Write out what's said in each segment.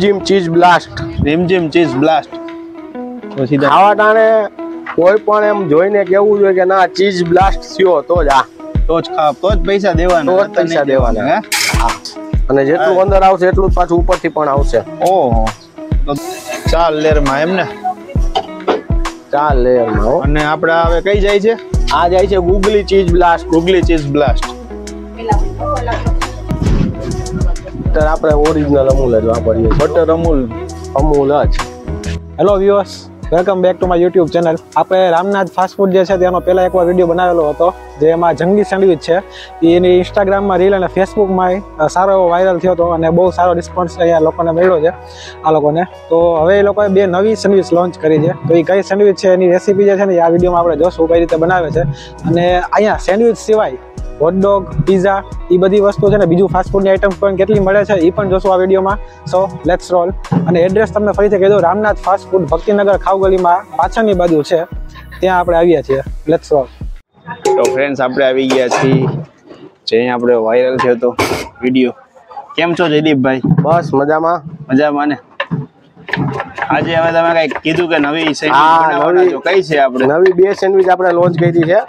રીમઝીમ cheese blast. રીમઝીમ cheese blast. તો સીધા ખાવા ટાણે કોઈ પણ એમ જોઈને કેવું જોઈએ કે ના ચીઝ બ્લાસ્ટ થયો તો જ તો જ ખાવ, તો જ પૈસા દેવાના, તો જ પૈસા દેવાના. અને જેટલું અંદર આવશે એટલું જ પાછું ઉપરથી પણ આવશે. ઓહો, તો 4 લેયરમાં એમ ને? 4 લેયરમાં. અને આપણે હવે કઈ જાય છે? આ જાય છે googly cheese blast. Googly cheese blast. અત્યારે આપણે ઓરિજિનલ અમૂલ જ વાપરીએ, બટર અમૂલ જ. Hello viewers, welcome back to my YouTube channel. આપણે રામનાથ ફાસ્ટ ફૂડ જે છે તેનો પહેલાં એકવાર વિડીયો બનાવેલો હતો, જેમાં જંગલી સેન્ડવિચ છે એની ઇન્સ્ટાગ્રામમાં રીલ અને ફેસબુકમાં સારો એવો વાયરલ થયો હતો અને બહુ સારો રિસ્પોન્સ અહીંયા લોકોને મળ્યો છે આ લોકોને. તો હવે એ લોકોએ 2 નવી સેન્ડવિચ લોન્ચ કરી છે. તો એ કઈ સેન્ડવિચ છે એની રેસીપી જે છે ને એ આ વિડીયોમાં આપણે જોશું કઈ રીતે બનાવે છે. અને અહીંયા સેન્ડવિચ સિવાય હોટડોગ, પિઝા એ બધી વસ્તુ છે ને બીજું ફાસ્ટફૂડની આઈટમ્સ પણ કેટલી મળે છે એ પણ જોશું આ વિડીયોમાં. So let's roll. અને એડ્રેસ તમને ફરીથી કહી દઉં, રામનાથ ફાસ્ટ ફૂડ ભક્તિનગર ખાવગલીમાં પાછળની બાજુ છે, ત્યાં આપણે આવ્યા છીએ. Let's role. તો ફ્રેન્ડ્સ, આપણે આવી ગયા છીએ જે આપણે વાયરલ થયો હતો વિડીયો. કેમ છો જયદીપભાઈ? બસ મજામાં. મજામાં ને? આજે હવે તમે કઈ કીધું કે નવી સેન્ડવિચ બનાવવાના છો, કઈ છે આપણે? નવી 2 સેન્ડવિચ આપણે લોન્ચ કરી છે.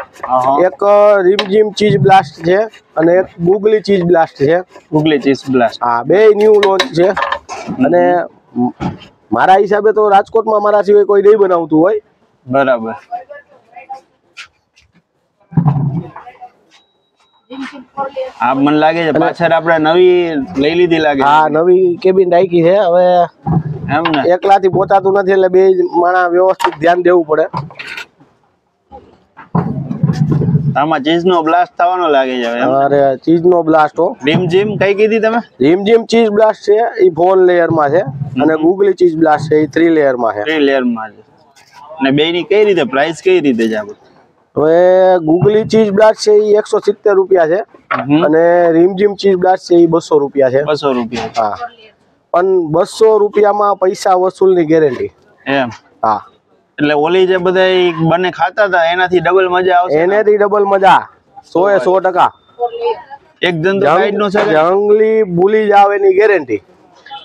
એક રીમઝીમ ચીઝ બ્લાસ્ટ છે અને એક ગુગલી ચીઝ બ્લાસ્ટ છે. Googly cheese blast. હા, 2 ન્યૂ લોન્ચ છે. અને મારા હિસાબે તો રાજકોટમાં મારા સિવાય કોઈ નહીં બનાવતું હોય. બરાબર. આ મને લાગે છે પાછળ આપણે નવી લઈ લીધી લાગે. હા, નવી કેબિન રાખી છે. હવે એમ ને? એકલાથી પહોંચાતું નથી એટલે 2 માણસ વ્યવસ્થિત ધ્યાન દેવું પડે. આમાં ચીઝ નો બ્લાસ્ટ થવાનો લાગે છે. અરે ચીઝ નો બ્લાસ્ટ હો. રીમઝીમ કઈ કીધી તમે? રીમઝીમ ચીઝ બ્લાસ્ટ છે એ 4 લેયરમાં છે અને ગુગલી ચીઝ બ્લાસ્ટ છે એ 3 લેયરમાં છે. 3 લેયરમાં છે. અને બેની કઈ રીતે પ્રાઇસ કઈ રીતે છે આપણે? હવે ગુગલી ચીઝ બ્લાસ્ટ છે એ 170 રૂપિયા છે અને રીમઝીમ ચીઝ બ્લાસ્ટ છે એ 200 રૂપિયા છે. 200 રૂપિયા. હા, પણ 200 રૂપિયામાં પૈસા વસૂલની ગેરંટી. એમ? હા. એટલે ઓલી જે બધા બને ખાતા હતા એનાથી ડબલ મજા આવશે. એનાથી ડબલ મજા 100%. એક ધંધો ગાઈડ નો છે. જંગલી ભૂલી જાવ એની ગેરંટી.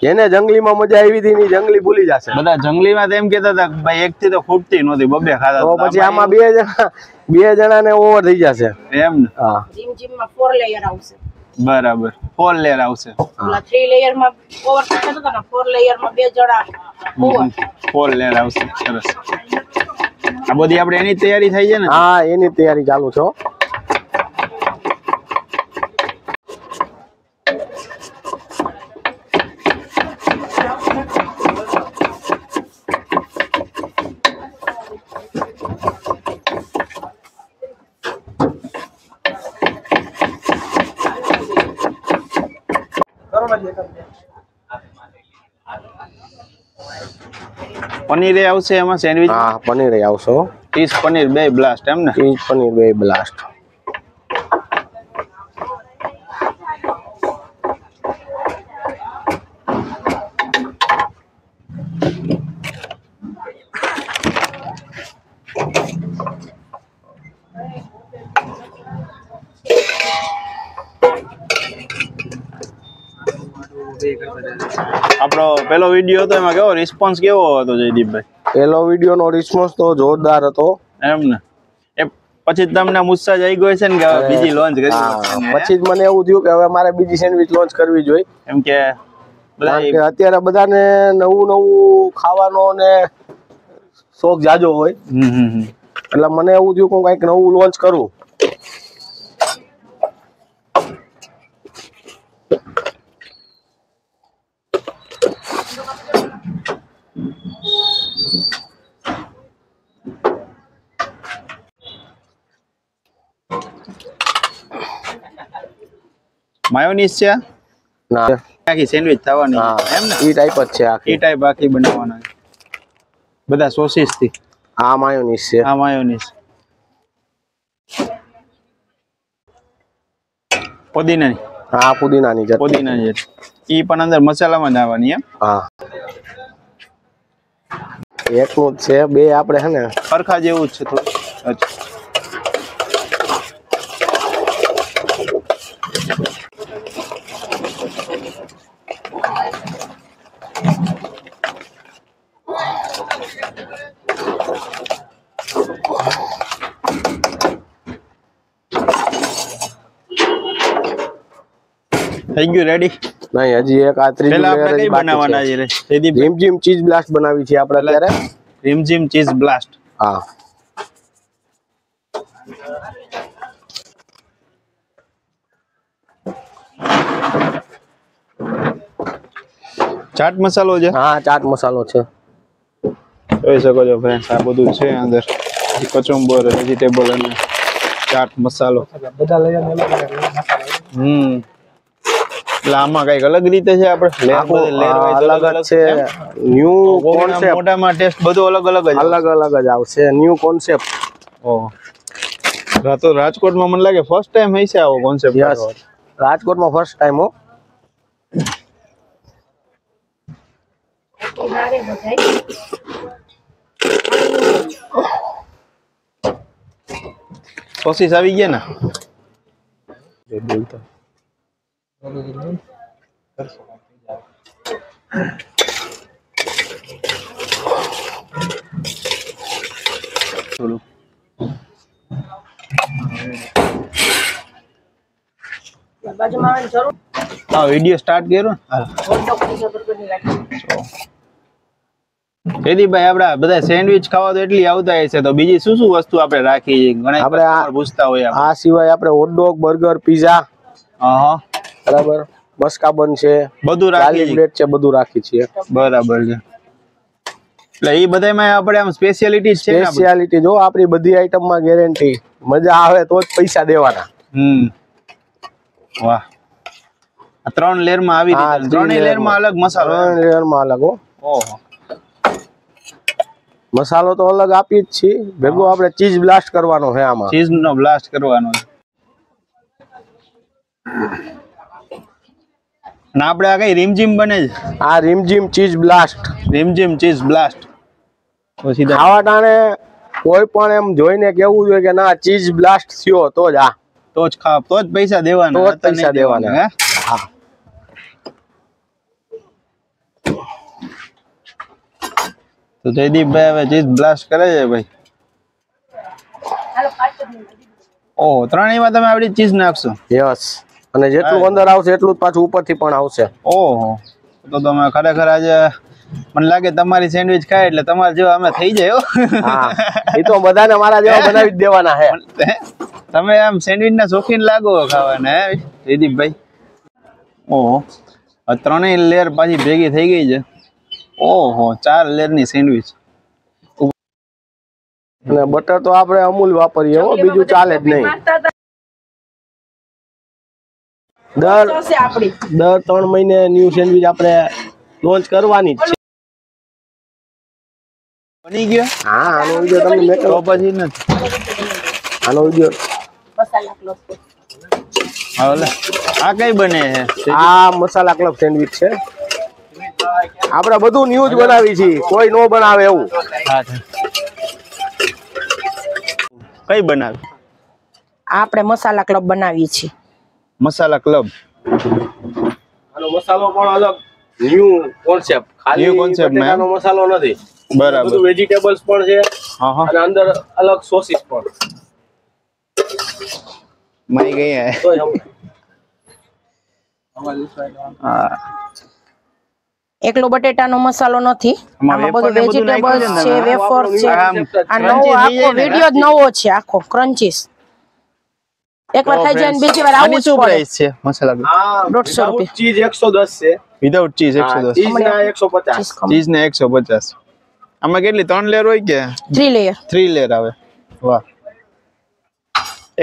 જેને જંગલીમાં મજા આવી હતી ની જંગલી ભૂલી જશે. બધા જંગલીમાં એમ કહેતા હતા ભાઈ એક થી તો ખૂટતી નહોતી, 2 ખાતા. તો પછી આમાં 2 જણાને ઓવર થઈ જશે. એમ ને? હા. જીમમાં 4 લેયર આવશે. બરાબર, 4 લેયર આવશે. ઓલા 3 લેયરમાં ઓવર થતો હતો ને, 4 લેયરમાં 2 જણા ઓવર. 4 લેયર આવશે. સરસ. આ બધી આપણે એની તૈયારી થઈ છે ને? હા, એની તૈયારી ચાલુ છે. પનીર આવશે એમાં સેન્ડવિચ? હા, પનીર આવશે. ચીઝ પનીર 2 બ્લાસ્ટ એમ ને? Cheese paneer 2 blast. આપણો પેલો વિડીયો હતો એમાં કેવો રિસ્પોન્સ કેવો હતો જયદીપભાઈ? પેલો વિડીયોનો રિસ્પોન્સ તો જોરદાર હતો. એમ ને? એ પછી તમને મુસ્સા જ આવી ગયો છે ને કે હવે બીજી લોન્ચ કરી? પછી જ મને એવું થયું કે હવે મારે બીજી સેન્ડવિચ લોન્ચ કરવી જોઈએ. એમ કે અત્યારે બધાને નવું ખાવાનો ને શોખ જાજો હોય. એટલે મને એવું થયું કે કંઈક નવું લોન્ચ કરું. માયોનીઝ છે? ના, આખી સેન્ડવિચ થવાની એમ ને? ઈ ટાઈપ જ છે આખી. ઈ ટાઈપ આખી બનાવવાના બધા સોસીસ થી. આ માયોનીઝ છે. આ માયોનીઝ. પુદીનાની? હા, પુદીનાની છે. પુદીનાની છે. ઈ પણ અંદર મસાલામાં જ આવવાની એમ? હા. એકનું જ છે, 2 આપણે હે ને સરખા જેવું જ છે થોડું. અચ્છા. થઈ ગયું રેડી? નહીં, હજી એક આ ત્રીજું પેલા લેયર આપણે જ કઈ બાકી બનાવવાના છે. છે રે જયદીપ? રીમઝીમ ચીઝ બ્લાસ્ટ બનાવી છે આપણે અત્યારે. રીમઝીમ ચીઝ બ્લાસ્ટ. હા, ચાટ મસાલો છે. હા ચાટ મસાલો છે. જોઈ શકો છો ફ્રેન્ડ્સ, આ બધું છે અંદર. કચુંબર, વેજીટેબલ અને ચાટ મસાલો. બધા લઈ આવે એટલે એટલે આમાં કઈક અલગ રીતે છે આપણે લેયર આખું બધે લેયર અલગ જ છે. ન્યૂ કોન્સેપ્ટ, મોઢામાં ટેસ્ટ બધું અલગ અલગ જ અલગ અલગ જ આવશે. New concept. ઓહ, તો રાજકોટમાં મને લાગે ફર્સ્ટ ટાઈમ હશે આવો કોન્સેપ્ટ. યસ, રાજકોટમાં ફર્સ્ટ ટાઈમ હો. સોસીસ આવી ગયા ને? થોડું બાજુમાં આવવાની જરૂર આ વિડિયો સ્ટાર્ટ કર્યો ને? હોટડોગની જબરદસ્તી રાખી. જયદીપભાઈ, આપડા બધા સેન્ડવિચ ખાવા તો એટલી આવતા હશે, તો બીજી શું શું વસ્તુ આપણે રાખી છે? ઘણા આપણે આ- customer પૂછતા હોય આપણે. આ સિવાય આપણે હોટડોગ, બર્ગર, પીઝા, હા, બરાબર, મસ્કાબન છે, બધું ચાલી રાખી છે. પ્લેટ છે, બધું રાખી છીએ. બરાબર છે. એટલે એ બધામાં આપણે આમ સ્પેશિયાલિટી છે ને આપણે? સ્પેશિયાલિટી જો આપણી બધી આઈટમમાં ગેરંટી. મજા આવે તો જ પૈસા દેવાના. વાહ, આ 3 લેયર માં આવી હા, રીતે 3 લેયર માં અલગ મસાલો. 3 લેયરમાં અલગ હો. ઓહો, મસાલો તો અલગ આપી જ છીએ. ભેગો આપણે ચીઝ બ્લાસ્ટ કરવાનો છે આમાં. ચીઝ નો બ્લાસ્ટ કરવાનો છે. અને આપણે આ કઈ રીમઝીમ બને છે? આ રીમઝીમ ચીઝ બ્લાસ્ટ. રીમઝીમ ચીઝ બ્લાસ્ટ. તો સીધા ખાવા ટાણે કોઈ પણ એમ જોઈને કેવું જોઈએ કે ના ચીઝ બ્લાસ્ટ થયો તો જ આ. તો જ ખાવ, તો જ પૈસા દેવાના. તો જ નહીંતર પૈસા નહીં દેવાના. હે? હા, તો જયદીપભાઈ હવે ચીઝ બ્લાસ્ટ કરે છે ભાઈ. હાલો 5 મિનિટ. ઓહો, ત્રણેયમાં તમે આવડી ચીઝ નાખશો? યસ. અને જેટલું અંદર આવશે એટલું જ પાછું ઉપરથી પણ આવશે. ઓહો, તો તમે ખરેખર આજે મને લાગે તમારી સેન્ડવિચ ખાય એટલે તમારા જેવા અમે થઈ જાય હો. હા, એ તો બધાને મારા જેવા બનાવી જ દેવાના છે. તમે આમ સેન્ડવિચ ના શોખીન લાગો ખાવાના, હે જયદીપભાઈ? ઓહો, આ 3 લેયર પાછી ભેગી થઈ ગઈ છે. ઓહો, 4 લેયર ની સેન્ડવિચ. અને બટર તો આપણે અમૂલ વાપરીએ હો, બીજું ચાલે જ નહીં. દર હશે આપણી. 3 મહિને ન્યૂ સેન્ડવિચ આપણે લોન્ચ કરવાની જ છે. બની ગયો? હા, આનો વિડિયો તમને મેં તો કરો. પછી નથી. આનો વિડિયો મસાલા ક્લોઝ. હા, લે. આ કઈ બને છે? આ મસાલા ક્લબ સેન્ડવિચ છે. આપણે બધું ન્યૂ જ બનાવી છીએ, કોઈ નો બનાવે એવું. હા, કઈ બનાવી? આપણે મસાલા ક્લબ બનાવીએ છીએ. મસાલા ક્લબ. આનો મસાલો પણ અલગ ન્યૂ કોન્સેપ્ટ. ખાલી New concept, બટેટાનો મસાલો નથી. બરાબર. બધું વેજીટેબલ્સ પણ છે હા હા, અને અંદર અલગ સોસીસ પણ. મરી ગઈ હે. તોય હા, એકલો બટેટાનો મસાલો નથી, આમાં આમાં બધું વેફર ને બધું વેજીટેબલ્સ નાખ્યું છે, છે ને? વેફર છે. આમ આ crunchy નવો થઈ આખો જાય ને? વિડિયો જ નવો છે, આખો ક્રન્ચીસ. એકવાર ખાઈ જાય ને બીજી વાર આવું આની જ શું પડે. પ્રાઇસ છે મસાલા ક્લબ? આ 150 રૂપિયા. ચીઝ 110 છે. Without cheese 110. ચીઝ ના 150. ચીઝ ખમણ. ચીઝ ને 150. આમાં કેટલી 3 લેયર હોય કે 3 લેયર. 3 લેયર આવે? વાહ,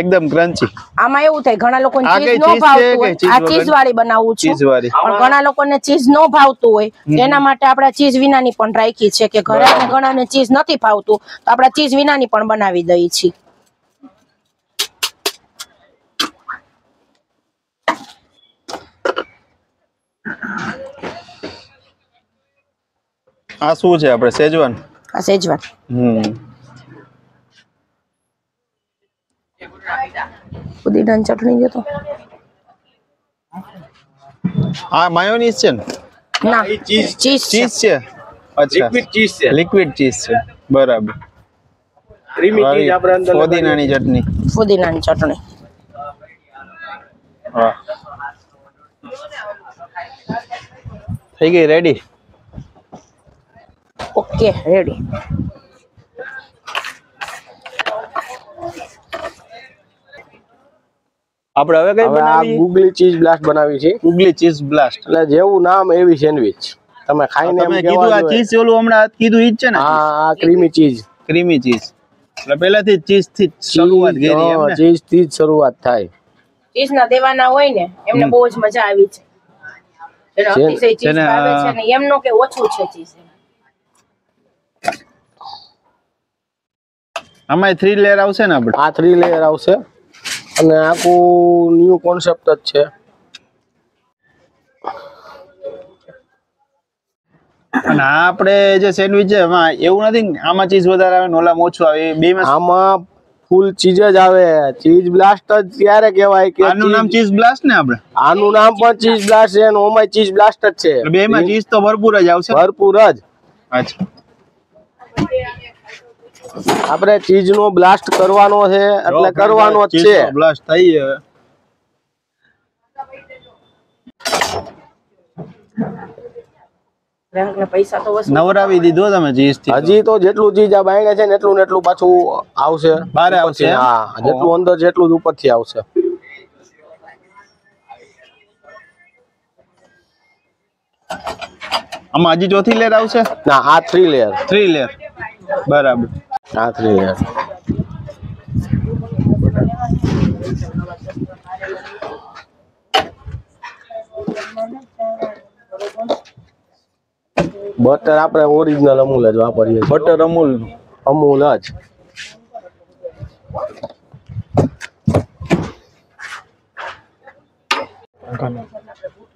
એકદમ ક્રન્ચી. આમાં એવું થાય ઘણા લોકોને આ ચીઝ કઈ નો cheese છે ભાવતું કે હોય, cheese આ વગર? ચીઝ વાળી બનાવું છું. ચીઝ વાળી. પણ ઘણા લોકોને ચીઝ નો ભાવતું હોય, એના માટે આપણે ચીઝ વિનાની પણ રાખી છે કે ઘરે આપણે ઘણાને ચીઝ નથી ભાવતું તો આપણે ચીઝ વિનાની પણ બનાવી દઈએ છીએ. આ શું છે આપણે સેજવાન? આ સેજવાન. પુદીનાની ચટણી જો તો. આ માયોનીઝ છે ને? ના, ઈ ચીઝ ચીઝ ચીઝ છે? અચ્છા, લિક્વિડ ચીઝ છે. લિક્વિડ ચીઝ છે. બરાબર. ક્રીમી ચીઝ આપણે અંદર ફોદીનાની ચટણી. ફુદીનાની ચટણી. હા, થઈ ગઈ રેડી. Okay ready. આપણે હવે કઈ હવે આ બનાવી? ગુગલી ચીઝ બ્લાસ્ટ બનાવી છે. Googly cheese blast. એટલે જેવું નામ એવી સેન્ડવિચ. તમે ખાઈને એમ તમે કીધું કહેવા આ જોઈએ. ચીઝ ઓલું હમણાં કીધું ઈ જ છે ને? આ ક્રીમી ચીઝ. Creamy cheese. એટલે પહેલાથી ચીઝ થી જ શરૂઆત કરી એમ ને? ચીઝ થી જ શરૂઆત થાય. ચીઝ ના દેવાના હોય ને એમને બહુ જ મજા આવી છે. એને અતિશય ચીઝ જેને ભાવે છે ને એમનો કે ઓછું છે ચીઝ. આમાં 3 લેયર આવશે ને આપણે? આ 3 લેયર આવશે અને આખું ન્યુ કોન્સેપ્ટ જ છે. અને આ આપણે જે સેન્ડવિચ છે એમાં એવું નથી ને આમાં ચીઝ વધારે આવે ને ઓલામાં ઓછું આવે? બે માં આમાં ફૂલ ચીઝ જ આવે. ચીઝ બ્લાસ્ટ જ ત્યારે કહેવાય કે આનું નામ ચીઝ બ્લાસ્ટ ને આપણે? આનું નામ પણ ચીઝ બ્લાસ્ટ છે અને ઓમાં ચીઝ બ્લાસ્ટ જ છે. બે માં ચીઝ તો ભરપૂર જ આવશે. ભરપૂર જ. અચ્છા. આપણે ચીઝ નો બ્લાસ્ટ કરવાનો છે એટલે કરવાનો જ છે. બ્લાસ્ટ થઈ હવે. પૈસા તો વસૂલ નવરાવી દીધો તમે ચીઝ થી. હજી તો જેટલું ચીઝ આ બાયણે છે ને એટલું ને એટલું પાછું આવશે. બહાર આવશે? હા, જેટલું અંદર છે એટલું જ ઉપરથી આવશે. આમાં હજી ચોથી લેયર આવશે? ના, આ 3 લેયર. 3 લેયર. બરાબર. આ 3 લેયર. બટર આપણે ઓરિજિનલ અમૂલ જ વાપરીએ છીએ. બટર અમૂલ નું. અમૂલ જ.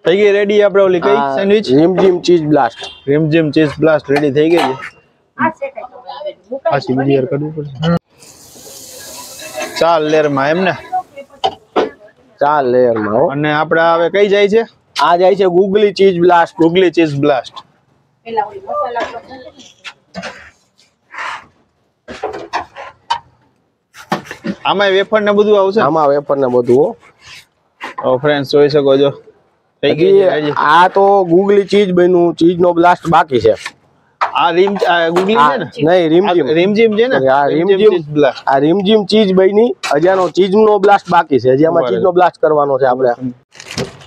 થઈ ગઈ રેડી આપણે ઓલી કઈ સેન્ડવિચ? રીમઝીમ ચીઝ બ્લાસ્ટ. રીમઝીમ ચીઝ બ્લાસ્ટ રેડી થઈ ગઈ છે. આ સેટ આ સીધી લેયર કરવી પડશે. 4 લેયર માં એમ ને? 4 લેયર માં હો. અને આપણે હવે કઈ જાય છે? આ જાય છે googly cheese blast. Googly cheese blast. પેલા ઓલી મસાલા આમાં વેફર ને બધું આવશે? આમાં વેફર ને બધું હો. ફ્રેન્ડ્સ જોઈ શકો છો થઈ ગઈ છે રેડી. આ તો ગુગલી ચીઝ બન્યું. ચીઝ નો બ્લાસ્ટ બાકી છે. આ ગુગલી છે ને? નહીં, રીમઝીમ. રીમઝીમ છે ને? આ રીમઝીમ રીમઝીમ ચીઝ બ્લાસ્ટ. આ રીમઝીમ ચીઝ બની. હજાનો ચીઝ નો બ્લાસ્ટ બાકી છે. હજી આમાં ચીઝ નો બ્લાસ્ટ કરવાનો છે આપણે.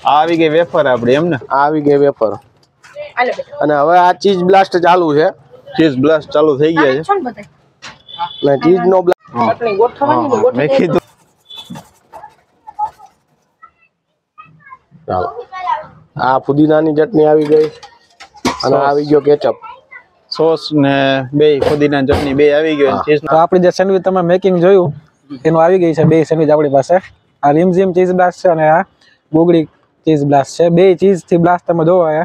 આ આવી ગઈ વેફર આપડી એમ ને? આ આવી ગઈ વેફર. આલે બેટા અને હવે આ ચીઝ બ્લાસ્ટ ચાલુ છે. ચીઝ બ્લાસ્ટ ચાલુ થઈ ગયા છે. છો ને બધાય અને ચીઝ નો બ્લાસ્ટ ચટણી ગોઠવવાની ને મેં ગોઠવી કીધું ચાલો. આ ફુદીનાની ચટણી આવી ગઈ અને આવી ગયો કેચઅપ. સોસ ને બે ફુદીના ચટણી બે આવી ગયો. ચીઝ તો આપણી જે સેન્ડવિચ તમે મેકિંગ જોયું એનું આવી ગઈ છે. બે સેન્ડવિચ આપણી પાસે. આ રીમઝીમ ચીઝ બ્લાસ્ટ છે અને આ ગુગળી ચીઝ બ્લાસ્ટ છે. બે ચીઝ થી બ્લાસ્ટ તમે જોવો એ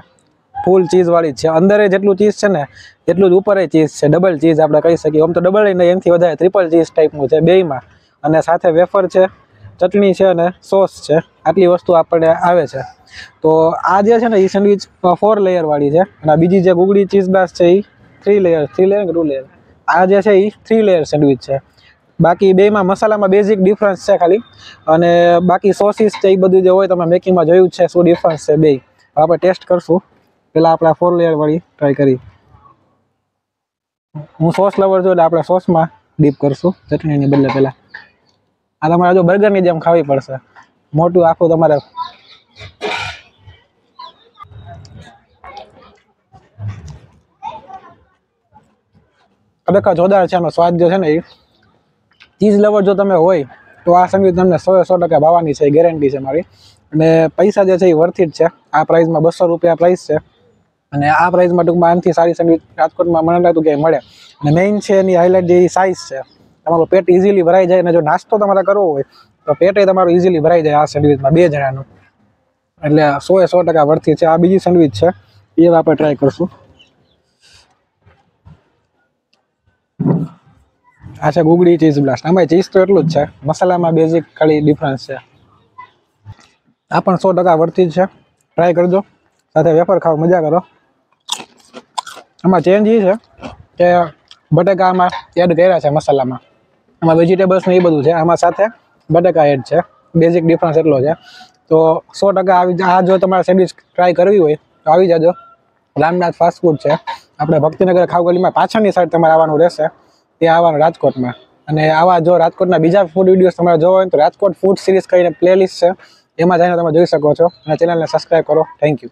ફૂલ ચીઝ વાળી છે. અંદર જેટલું ચીઝ છે ને એટલું જ ઉપર ચીઝ છે. ડબલ ચીઝ આપણે કહી શકીએ. આમ તો ડબલ નહીં, એનાથી વધારે ટ્રિપલ ચીઝ ટાઈપનું છે બેયમાં. અને સાથે વેફર છે, ચટણી છે અને સોસ છે. આટલી વસ્તુ આપણને આવે છે. તો આ જે છે ને એ સેન્ડવિચ 4 લેયર વાળી છે અને આ બીજી જે ગુગળી ચીઝ બ્લાસ્ટ છે એ 3 લેયર કે 2 લેયર. આ જે છે એ 3 લેયર સેન્ડવિચ છે. બાકી બેમાં મસાલામાં બેઝિક ડિફરન્સ છે ખાલી. અને બાકી સોસીસ છે એ બધું જે હોય તમે મેકિંગમાં જોયું છે શું ડિફરન્સ છે બે. આપણે ટેસ્ટ કરશું. પેલા આપણે 4 લેયર વાળી ટ્રાય કરી. હું સોસ લવર છું એટલે આપણે સોસમાં ડીપ કરશું ચટણીની બદલે. પેલા આ તમારે જો બર્ગરની જેમ ખાવી પડશે. મોટું આખું તમારે ખરેખર જોરદાર છે. એનો સ્વાદ જે છે ને એ ચીઝ લવર જો તમે હોય તો આ સેન્ડવિચ તમને 100% ભાવવાની છે, ગેરંટી છે મારી. અને પૈસા જે છે એ વર્થ ઇટ છે. આ પ્રાઇસમાં 200 રૂપિયા પ્રાઇસ છે. અને આ પ્રાઇસમાં ટૂંકમાં આનાથી સારી સેન્ડવિચ રાજકોટમાં મને લાગતું ક્યાંય મળે. અને મેઇન છે એની હાઇલાઇટ જે સાઇઝ છે. તમારું પેટ ઇઝીલી ભરાઈ જાય. અને જો નાસ્તો તમારે કરવો હોય તો પેટે તમારું ઇઝીલી ભરાઈ જાય આ સેન્ડવિચમાં 2 જણાનું. એટલે 100% વર્થ ઇટ છે. આ બીજી સેન્ડવિચ છે એ આપણે ટ્રાય કરશું. આ છે ગુગળી ચીઝ બ્લાસ્ટ. આમાં ચીઝ તો એટલું જ છે, મસાલામાં બેઝિક ખાલી ડિફરન્સ છે. આ પણ 100% વર્થ ઇટ છે. ટ્રાય કરજો. સાથે વેફર ખાવ, મજા કરો. આમાં ચેન્જ એ છે કે બટેકા આમાં એડ કર્યા છે મસાલામાં. આમાં વેજીટેબલ્સ ને એ બધું છે. આમાં સાથે બટેકા એડ છે. બેઝિક ડિફરન્સ એટલો છે. તો 100% આ જો તમારે સેન્ડવિચ ટ્રાય કરવી હોય તો આવી જાજો. રામનાથ ફાસ્ટ ફૂડ છે આપણે ભક્તિનગર ખાવગલીમાં પાછળની સાઈડ તમારે આવવાનું રહેશે, ત્યાં આવવાનું રાજકોટમાં. અને આવા જો રાજકોટના બીજા ફૂડ વિડીયોઝ તમારે જોવા હોય તો રાજકોટ ફૂડ સિરીઝ કરીને પ્લેલિસ્ટ છે, એમાં જઈને તમે જોઈ શકો છો. અને ચેનલને સબસ્ક્રાઈબ કરો. Thank you.